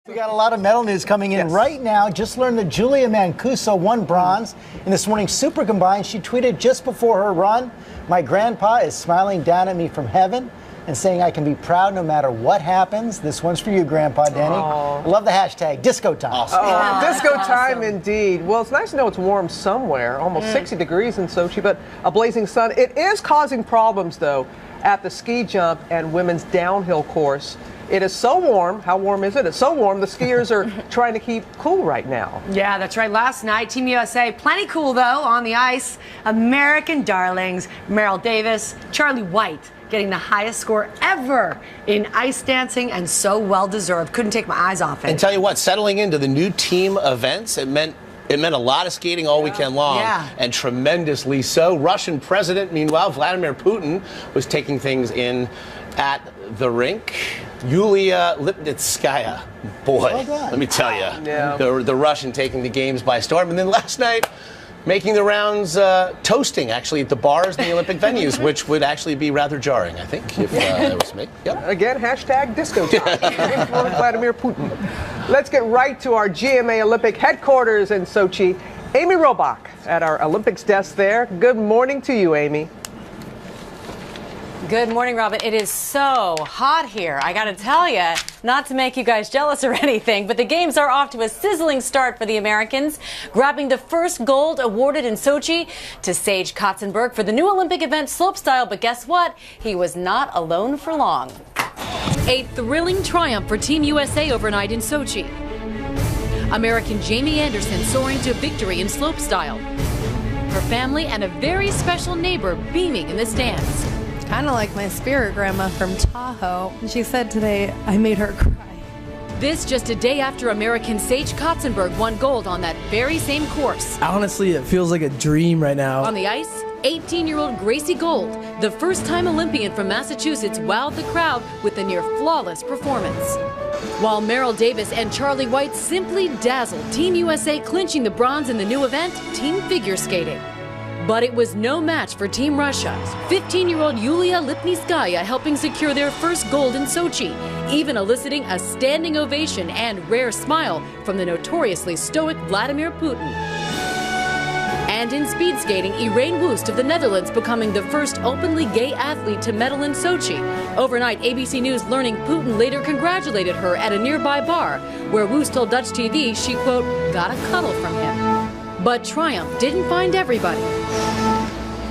We got a lot of medal news coming in right now. Just learned that Julia Mancuso won bronze in this morning's Super Combined. She tweeted just before her run, "My grandpa is smiling down at me from heaven and saying I can be proud no matter what happens." This one's for you, Grandpa Denny. I love the hashtag disco time. Awesome. Disco time indeed. Well, it's nice to know it's warm somewhere, almost 60 degrees in Sochi, but a blazing sun. It is causing problems, though, at the ski jump and women's downhill course. It is so warm. How warm is it? It's so warm, the skiers are trying to keep cool right now. Yeah, that's right. Last night, Team USA, plenty cool, though, on the ice. American darlings, Meryl Davis, Charlie White, getting the highest score ever in ice dancing, and so well-deserved. Couldn't take my eyes off it. And tell you what, settling into the new team events, it meant a lot of skating all weekend long, and tremendously so. Russian president, meanwhile, Vladimir Putin, was taking things in at the rink. Yulia Lipnitskaya, boy, let me tell you, the Russian taking the games by storm. And then last night, making the rounds, toasting actually at the bars in the Olympic venues, which would actually be rather jarring, I think, if it was me. Again, hashtag disco time. For Vladimir Putin. Let's get right to our GMA Olympic headquarters in Sochi. Amy Robach at our Olympics desk there. Good morning to you, Amy. Good morning, Robin. It is so hot here. I got to tell you, not to make you guys jealous or anything, but the games are off to a sizzling start for the Americans, grabbing the first gold awarded in Sochi to Sage Kotsenburg for the new Olympic event Slopestyle. But guess what? He was not alone for long. A thrilling triumph for Team USA overnight in Sochi. American Jamie Anderson soaring to victory in Slopestyle. Her family and a very special neighbor beaming in the stands. Kind of like my spirit grandma from Tahoe. She said today I made her cry. This just a day after American Sage Kotsenburg won gold on that very same course. Honestly, it feels like a dream right now. On the ice, 18-year-old Gracie Gold, the first-time Olympian from Massachusetts, wowed the crowd with a near-flawless performance. While Meryl Davis and Charlie White simply dazzled Team USA, clinching the bronze in the new event, team figure skating. But it was no match for Team Russia. 15-year-old Yulia Lipnitskaya helping secure their first gold in Sochi, even eliciting a standing ovation and rare smile from the notoriously stoic Vladimir Putin. And in speed skating, Irene Wust of the Netherlands becoming the first openly gay athlete to medal in Sochi. Overnight, ABC News learning Putin later congratulated her at a nearby bar, where Wust told Dutch TV she, quote, got a cuddle from him. But triumph didn't find everybody.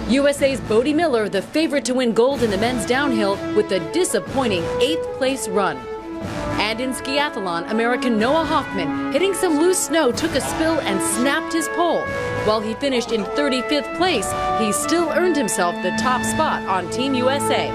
USA's Bodie Miller, the favorite to win gold in the men's downhill, with a disappointing 8th place run. And in skiathlon, American Noah Hoffman, hitting some loose snow, took a spill and snapped his pole. While he finished in 35th place, he still earned himself the top spot on Team USA.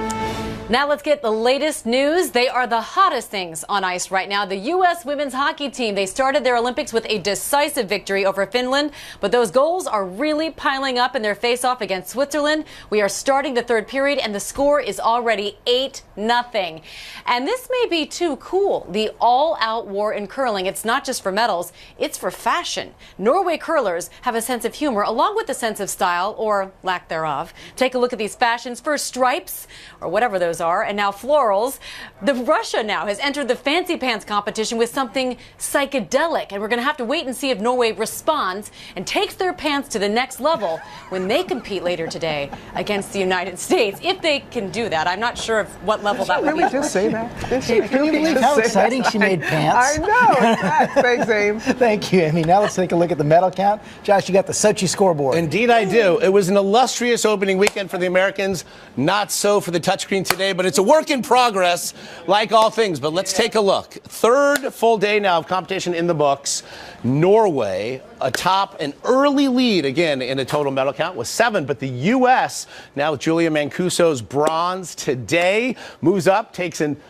Now let's get the latest news. They are the hottest things on ice right now. The U.S. women's hockey team, they started their Olympics with a decisive victory over Finland, but those goals are really piling up in their face-off against Switzerland. We are starting the third period, and the score is already 8-0. And this may be too cool, the all-out war in curling. It's not just for medals, it's for fashion. Norway curlers have a sense of humor, along with a sense of style, or lack thereof. Take a look at these fashions. First, stripes, or whatever those are, and now florals. Russia now has entered the fancy pants competition with something psychedelic, and we're going to have to wait and see if Norway responds and takes their pants to the next level when they compete later today against the United States. If they can do that, I'm not sure of what level that would be. Really just say that? Can you believe how exciting she made pants? I know. Thanks, Ames. Thank you, Amy. Now let's take a look at the medal count. Josh, you got the Sochi scoreboard. Indeed I do. It was an illustrious opening weekend for the Americans. Not so for the touchscreen today, but it's a work in progress, like all things. But let's take a look. Third full day now of competition in the books. Norway atop an early lead, again, in a total medal count with 7. But the U.S., now with Julia Mancuso's bronze today, moves up, takes an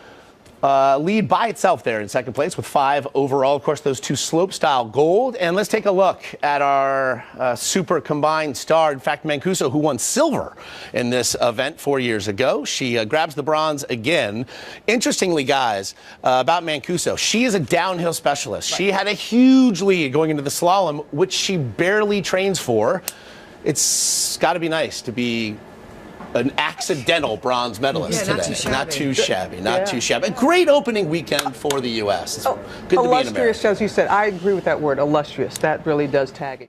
lead by itself there in second place with 5 overall. Of course, those 2 Slopestyle gold. And let's take a look at our super combined star. In fact, Mancuso, who won silver in this event 4 years ago, she grabs the bronze again. Interestingly, guys, about Mancuso, she is a downhill specialist. She had a huge lead going into the slalom, which she barely trains for. It's got to be nice to be an accidental bronze medalist Yeah, not today. too shabby. Not too shabby. Not Yeah. too shabby. A great opening weekend for the U.S. It's good to be in America. Illustrious, as you said. I agree with that word, illustrious. That really does tag it.